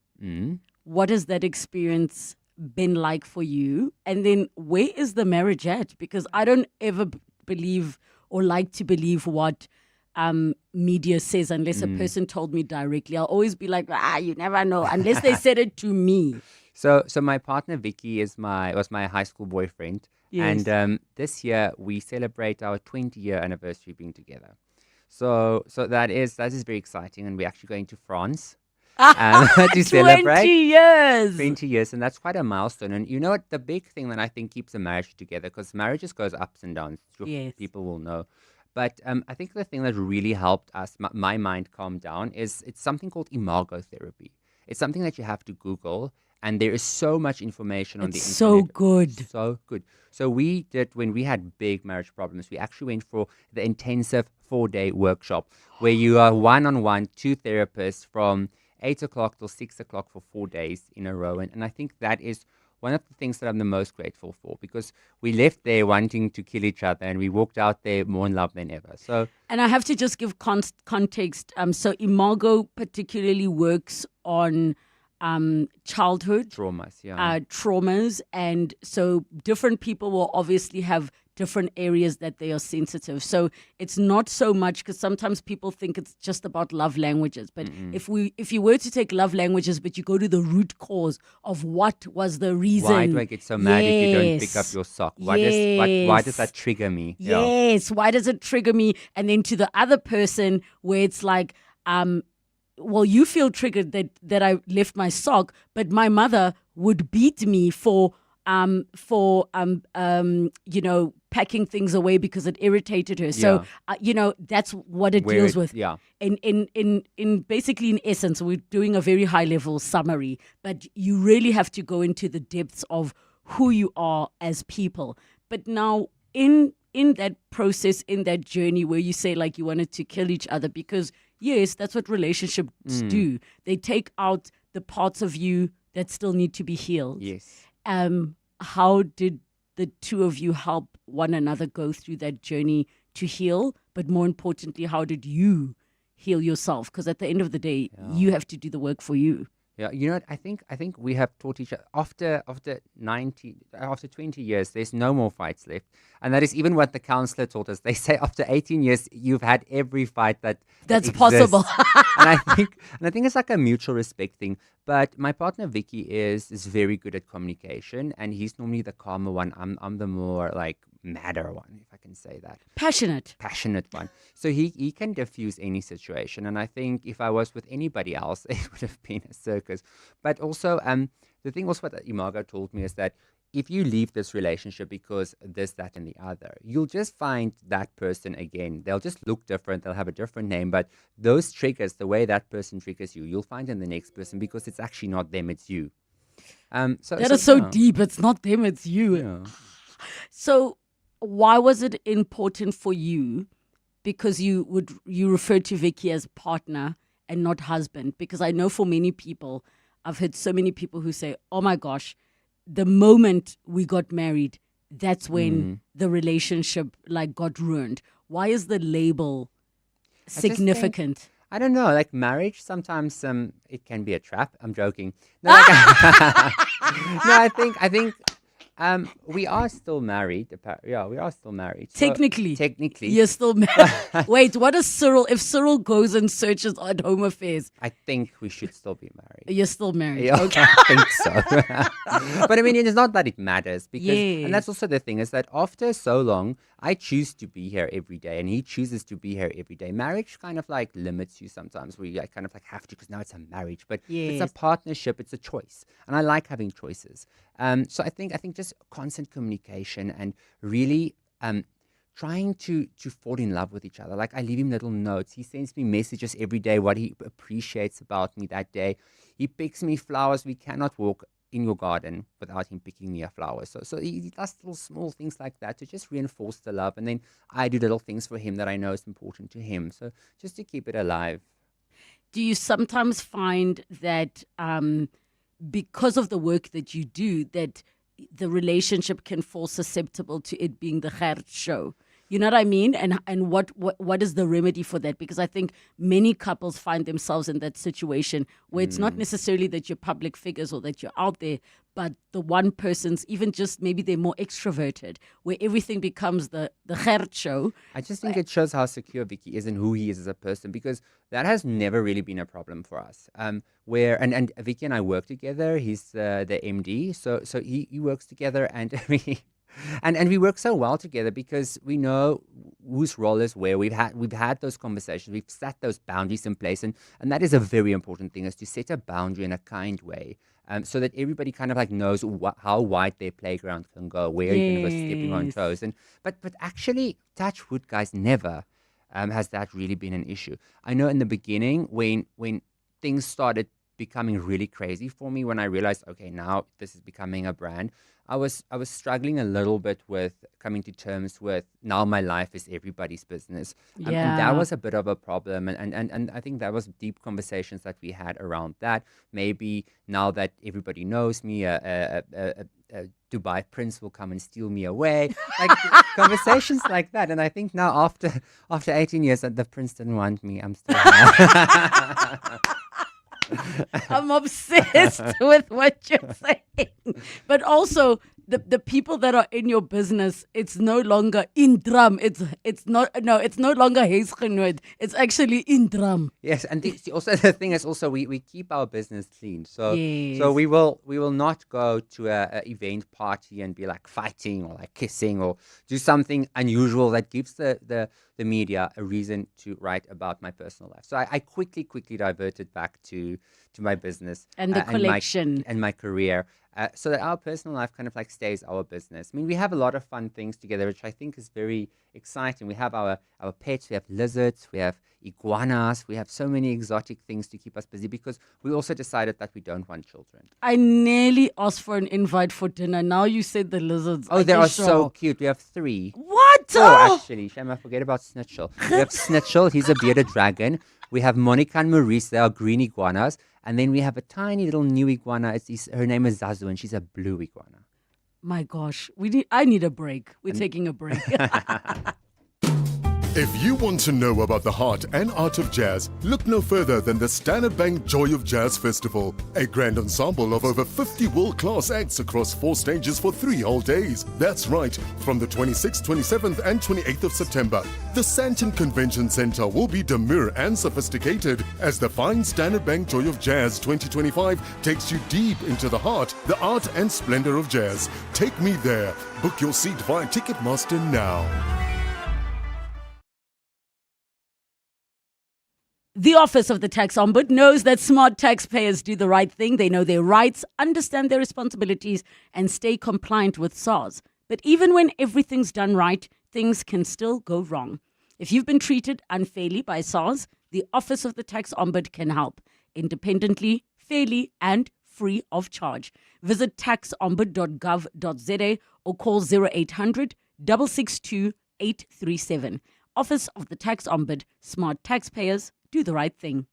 what has that experience been like for you? And then where is the marriage at? Because I don't ever believe or like to believe what media says unless a person told me directly. I'll always be like, you never know, unless they said it to me. So my partner Vicky was my high school boyfriend. Yes. And this year we celebrate our 20-year anniversary being together. So that is very exciting, and we're actually going to France. To celebrate 20 years, and that's quite a milestone. And you know what, the big thing that I think keeps a marriage together, because marriages goes ups and downs, people will know, but I think the thing that really helped us, my mind calm down, is it's something called imago therapy. It's something that you have to Google, and there is so much information on the internet. So good. So we did, when we had big marriage problems, we actually went for the intensive 4-day workshop where you are one-on-one, 2 therapists from 8 o'clock till 6 o'clock for 4 days in a row. And I think that is one of the things that I'm the most grateful for, because we left there wanting to kill each other and we walked out there more in love than ever. So, and I have to just give context. So Imago particularly works on childhood traumas, and so different people will obviously have different areas that they are sensitive. So it's not so much, because sometimes people think it's just about love languages. But if you were to take love languages, but you go to the root cause of what was the reason. Why do I get so mad if you don't pick up your sock? Why does that trigger me? Yes. Why does it trigger me? And then to the other person where it's like, well, you feel triggered that I left my sock, but my mother would beat me for packing things away because it irritated her. So that's what it deals with. Yeah. In basically, in essence, we're doing a very high level summary, but you really have to go into the depths of who you are as people. But now in that process, in that journey where you say like you wanted to kill each other, because yes, that's what relationships do. They take out the parts of you that still need to be healed. Yes. How did the two of you help one another go through that journey to heal? But more importantly, how did you heal yourself? Because at the end of the day, you have to do the work for you. Yeah, you know what? I think we have taught each other after 20 years, there's no more fights left, and that is even what the counselor taught us. They say after 18 years, you've had every fight that's possible. and I think it's like a mutual respect thing. But my partner Vicky is very good at communication, and he's normally the calmer one. I'm the more like madder one, if I can say that. Passionate one. So he can diffuse any situation, and I think if I was with anybody else, it would have been a circus. But also, the thing also what Imago told me is that if you leave this relationship because this, that, and the other, you'll just find that person again. They'll just look different. They'll have a different name. But those triggers, the way that person triggers you, you'll find in the next person because it's actually not them, it's you. That is so deep. It's not them, it's you. Yeah. So why was it important for you? Because you refer to Vicky as partner and not husband. Because I know for many people, I've heard so many people who say, oh my gosh, the moment we got married, that's when the relationship like got ruined. Why is the label significant? I don't know, like marriage, sometimes it can be a trap. I'm joking. No, I think we are still married. Yeah, we are still married. So technically. You're still married. Wait, what is Cyril? If Cyril goes and searches on Home Affairs. I think we should still be married. You're still married. Yeah, okay. I think so. But I mean, it's not that it matters. Because, and that's also the thing, is that after so long, I choose to be here every day and he chooses to be here every day. Marriage kind of like limits you sometimes, where you kind of like have to, because now it's a marriage. But it's a partnership, it's a choice. And I like having choices. So I think just constant communication and really trying to fall in love with each other. Like I leave him little notes. He sends me messages every day, what he appreciates about me that day. He picks me flowers. We cannot walk in your garden without him picking me a flower. So he does little small things like that to just reinforce the love. And then I do little things for him that I know is important to him. So just to keep it alive. Do you sometimes find that because of the work that you do, that the relationship can fall susceptible to it being the Gert show? You know what I mean? And what is the remedy for that? Because I think many couples find themselves in that situation where it's not necessarily that you're public figures or that you're out there, but the one person's, even just maybe they're more extroverted, where everything becomes the Gert show. I just think it shows how secure Vicky is and who he is as a person, because that has never really been a problem for us. Where and Vicky and I work together. He's the MD, so he works together, and And we work so well together because we know whose role is where. We've had those conversations. We've set those boundaries in place, and that is a very important thing, is to set a boundary in a kind way, so that everybody kind of like knows how wide their playground can go, where you're going to go stepping on toes. But actually, touch wood, guys, never has that really been an issue. I know in the beginning when things started becoming really crazy for me, when I realized, okay, now this is becoming a brand, I was struggling a little bit with coming to terms with, now my life is everybody's business. And that was a bit of a problem. And I think that was deep conversations that we had around that. Maybe now that everybody knows me, a Dubai prince will come and steal me away. Like conversations like that. And I think now after 18 years that the prince didn't want me, I'm still I'm obsessed with what you're saying. But also, the people that are in your business, it's no longer in drum. It's no longer huisgenoot. It's actually in drum. Yes, and also the thing is also we keep our business clean. So Yes. so we will not go to a event party and be like fighting or like kissing or do something unusual that gives the media a reason to write about my personal life. So I quickly diverted back to my business And the collection. and my career. So that our personal life kind of like stays our business. I mean, we have a lot of fun things together, which I think is very exciting. We have our pets, we have lizards, we have iguanas, we have so many exotic things to keep us busy because we also decided that we don't want children. I nearly asked for an invite for dinner. Now you said the lizards. Oh, they are so cute. We have 3. What? Oh, actually, Shame, I forget about Snitchel. We have Snitchel, he's a bearded dragon. We have Monica and Maurice, they are green iguanas. And then we have a tiny little new iguana. Her name is Zazu, and she's a blue iguana. My gosh, I need a break. We're taking a break. If you want to know about the heart and art of jazz, look no further than the Standard Bank Joy of Jazz Festival, a grand ensemble of over 50 world-class acts across 4 stages for 3 whole days. That's right, from the 26th, 27th and 28th of September. The Santon Convention Center will be demure and sophisticated as the fine Standard Bank Joy of Jazz 2025 takes you deep into the heart, the art and splendor of jazz. Take me there. Book your seat via Ticketmaster now. The Office of the Tax Ombud knows that smart taxpayers do the right thing. They know their rights, understand their responsibilities, and stay compliant with SARS. But even when everything's done right, things can still go wrong. If you've been treated unfairly by SARS, the Office of the Tax Ombud can help independently, fairly, and free of charge. Visit taxombud.gov.za or call 0800 662 837. Office of the Tax Ombud. Smart taxpayers do the right thing.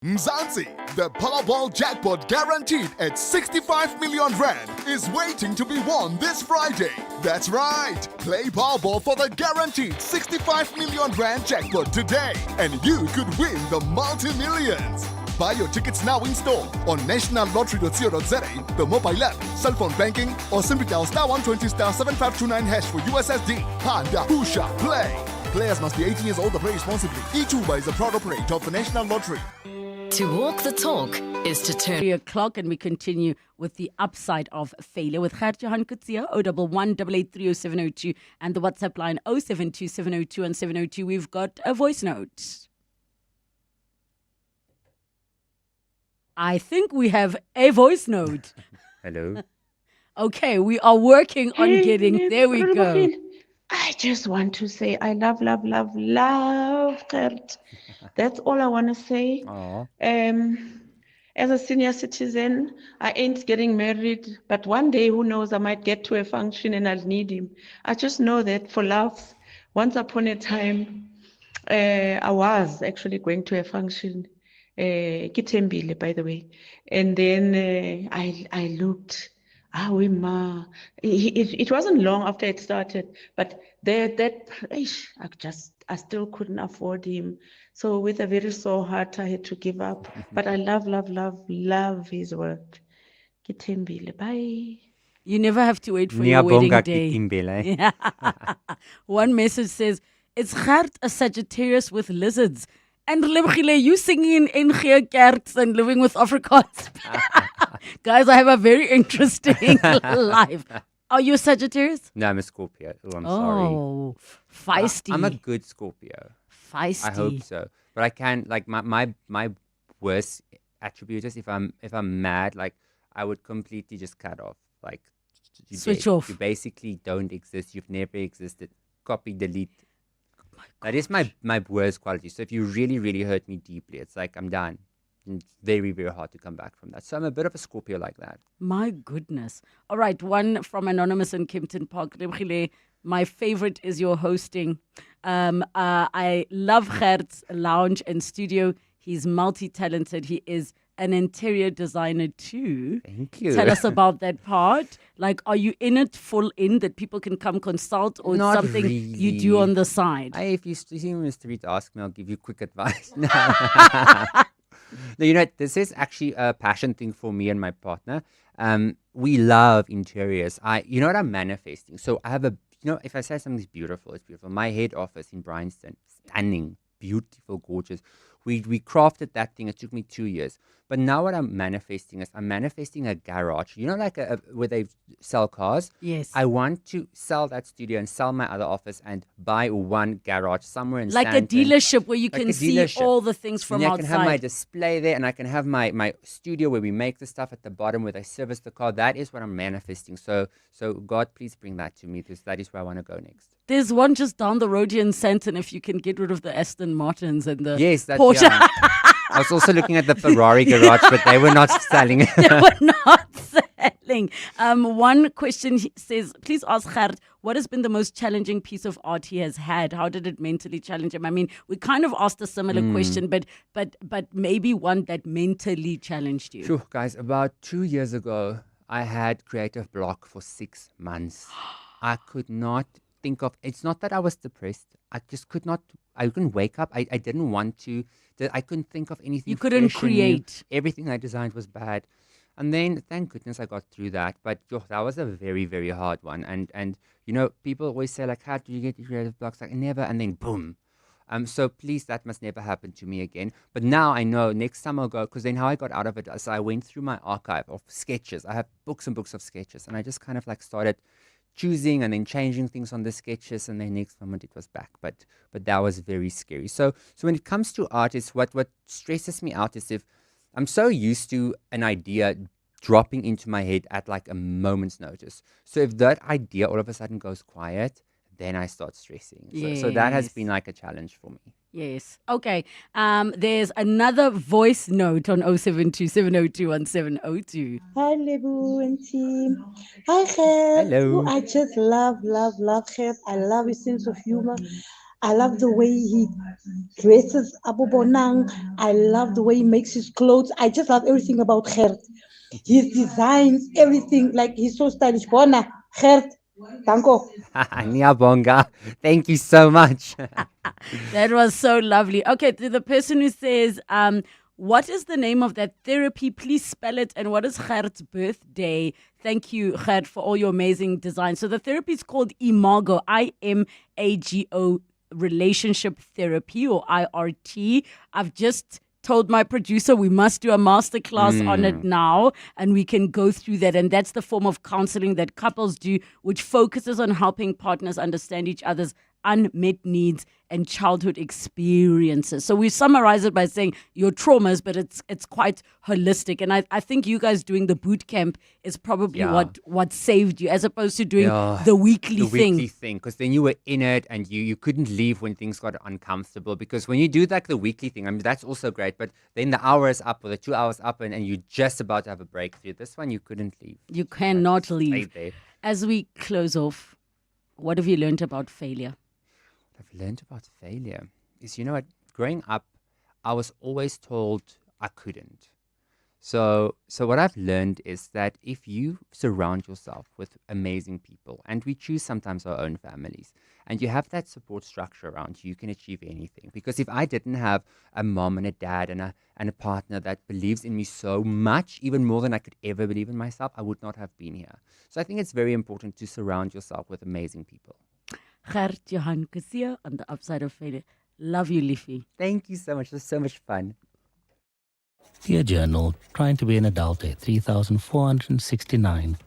Mzansi, the Powerball jackpot guaranteed at 65 million rand is waiting to be won this Friday. That's right. Play Powerball for the guaranteed 65 million rand jackpot today and you could win the multi-millions. Buy your tickets now in store on nationallottery.co.za, the mobile app, cell phone banking, or simply dial *120*7529# for USSD. Handa, Pusha, play. Players must be 18 years old to play responsibly. E2 is a proud operator of the National Lottery. To walk the talk is to turn 3 o'clock, and we continue with the upside of failure with Johan Coetzee, 011-883-0702, and the WhatsApp line 072-702 and 702. We've got a voice note. I think we have a voice note. Hello. Okay, we are working on getting. There we go. I just want to say I love Gert. That's all I want to say. As a senior citizen, I ain't getting married, but one day, who knows, I might get to a function and I'll need him. I just know that for laughs, once upon a time, I was actually going to a function, Kitembile, by the way, and then I looked. It wasn't long after it started, but I still couldn't afford him. So with a very sore heart, I had to give up. But I love his work. Kitembile, bye. You never have to wait for your wedding day. Kitembile. One message says, it's Gert, a Sagittarius with lizards. And Relebogile, you singing in Geerkerks and living with Afrikaans. Guys, I have a very interesting life. Are you a Sagittarius? No, I'm a Scorpio. Oh, I'm sorry. Oh, feisty. I'm a good Scorpio. Feisty. I hope so. But I can, like, my worst attribute is if I'm mad, like, I would completely just cut off. Like, switch off. You basically don't exist. You've never existed. Copy, delete. That is my worst quality. So if you really, really hurt me deeply, it's like I'm done. It's very, very hard to come back from that. So I'm a bit of a Scorpio like that. My goodness. All right, one from Anonymous in Kempton Park. Relebogile, my favorite is your hosting. I love Gert's lounge and studio. He's multi-talented. He is an interior designer too. Thank you. Tell us about that part. Like, are you in it full in that people can come consult, or Not it's something really. you do on the side? If you see me in the street, ask me. I'll give you quick advice. No. No, you know, this is actually a passion thing for me and my partner. We love interiors. You know what I'm manifesting? So I have if I say something's beautiful, it's beautiful. My head office in Bryanston, stunning, beautiful, gorgeous. We crafted that thing. It took me 2 years. But now what I'm manifesting is I'm manifesting a garage. You know, like where they sell cars? Yes. I want to sell that studio and sell my other office and buy one garage somewhere in Like a Stanton. dealership where you Like can a see dealership. all the things from And I outside. can have my display there, and I can have my studio where we make the stuff at the bottom where they service the car. That is what I'm manifesting. So God, please bring that to me, because that is where I want to go next. There's one just down the road here in Santon if you can get rid of the Aston Martins and the Yes, that's Porsche. yeah. I was also looking at the Ferrari garage, but they were not selling. They were not selling. One question says, please ask Gert, what has been the most challenging piece of art he has had? How did it mentally challenge him? I mean, we kind of asked a similar question, but maybe one that mentally challenged you. Sure, guys. About 2 years ago, I had creative block for 6 months. I could not think of. It's not that I was depressed. I just could not. I couldn't wake up. I didn't want to. I couldn't think of anything. You couldn't fresh and new. create. Everything I designed was bad. And then, thank goodness, I got through that. But that was a very, very hard one. And you know, people always say, like, how do you get your creative blocks? Like, never. And then, boom. So please, that must never happen to me again. But now I know next time I'll go, because then how I got out of it is I went through my archive of sketches. I have books and books of sketches. And I just kind of like started choosing and then changing things on the sketches, and then next moment it was back. But that was very scary. So when it comes to artists, what stresses me out is if I'm so used to an idea dropping into my head at like a moment's notice. So if that idea all of a sudden goes quiet, then I start stressing. So that has been like a challenge for me. Yes. Okay. There's another voice note on 072-702-1702. Hi, Lebu and team. Hi, Gert. Hello. I just love Gert. I love his sense of humor. I love the way he dresses Abu Bonang. I love the way he makes his clothes. I just love everything about Gert. His designs, everything. Like, he's so stylish. Bona, Gert. Danko. Nyabonga. Thank you so much. That was so lovely. Okay, to the person who says, what is the name of that therapy? Please spell it. And what is Gert's birthday? Thank you, Gert, for all your amazing designs. So the therapy is called Imago, IMAGO, Relationship Therapy, or IRT. I've just told my producer we must do a masterclass on it now, and we can go through that. And that's the form of counseling that couples do, which focuses on helping partners understand each other's unmet needs and childhood experiences. So we summarize it by saying your traumas, but it's quite holistic. And I think you guys doing the boot camp is probably what saved you, as opposed to doing the weekly thing. The weekly thing, because then you were in it and you couldn't leave when things got uncomfortable. Because when you do like the weekly thing, I mean, that's also great, but then the hour is up or the 2 hours up and you're just about to have a breakthrough. This one, you couldn't leave. You cannot leave. There. As we close off, what have you learned about failure? I've learned about failure is, you know what, growing up, I was always told I couldn't. So what I've learned is that if you surround yourself with amazing people, and we choose sometimes our own families, and you have that support structure around you, you can achieve anything. Because if I didn't have a mom and a dad and a partner that believes in me so much, even more than I could ever believe in myself, I would not have been here. So I think it's very important to surround yourself with amazing people. Gert Johan Coetzee on the upside of failure. Love you, Liffy. Thank you so much. It was so much fun. Dear Journal, trying to be an adult at 3,469.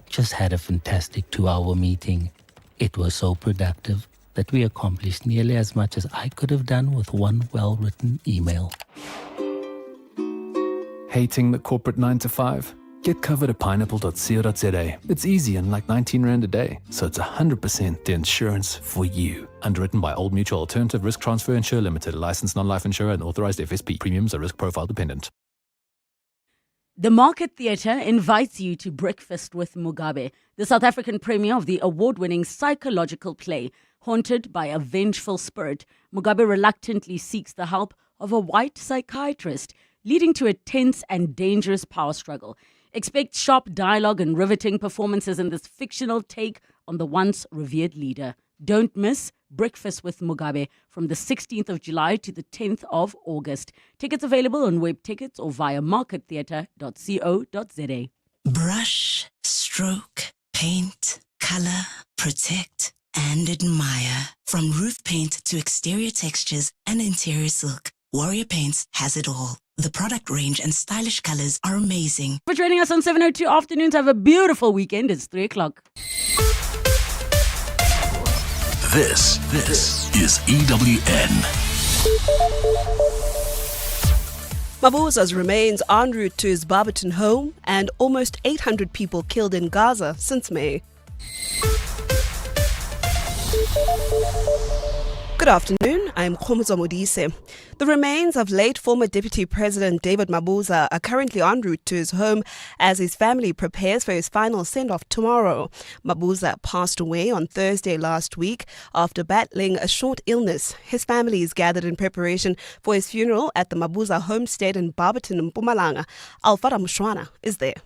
Just had a fantastic 2-hour meeting. It was so productive that we accomplished nearly as much as I could have done with one well-written email. Hating the corporate 9 to 5? Get covered at pineapple.co.za. It's easy and like 19 Rand a day, so it's 100% the insurance for you. Underwritten by Old Mutual Alternative Risk Transfer Insurer Limited, licensed non-life insurer and authorized FSP. Premiums are risk profile dependent. The Market Theatre invites you to Breakfast with Mugabe, the South African premiere of the award-winning psychological play. Haunted by a vengeful spirit, Mugabe reluctantly seeks the help of a white psychiatrist, leading to a tense and dangerous power struggle. Expect sharp dialogue and riveting performances in this fictional take on the once revered leader. Don't miss Breakfast with Mugabe from the 16th of July to the 10th of August. Tickets available on web tickets or via markettheatre.co.za. Brush, stroke, paint, color, protect, and admire. From roof paint to exterior textures and interior silk, Warrior Paints has it all. The product range and stylish colors are amazing. For joining us on 702 Afternoons, have a beautiful weekend. It's 3 o'clock. This is EWN. Mabotja's remains en route to his Barberton home, and almost 800 people killed in Gaza since May. Good afternoon, I'm Khomuzo Modise. The remains of late former Deputy President David Mabotja are currently en route to his home as his family prepares for his final send-off tomorrow. Mabotja passed away on Thursday last week after battling a short illness. His family is gathered in preparation for his funeral at the Mabotja homestead in Barberton, Mpumalanga. Alfara Mushwana is there.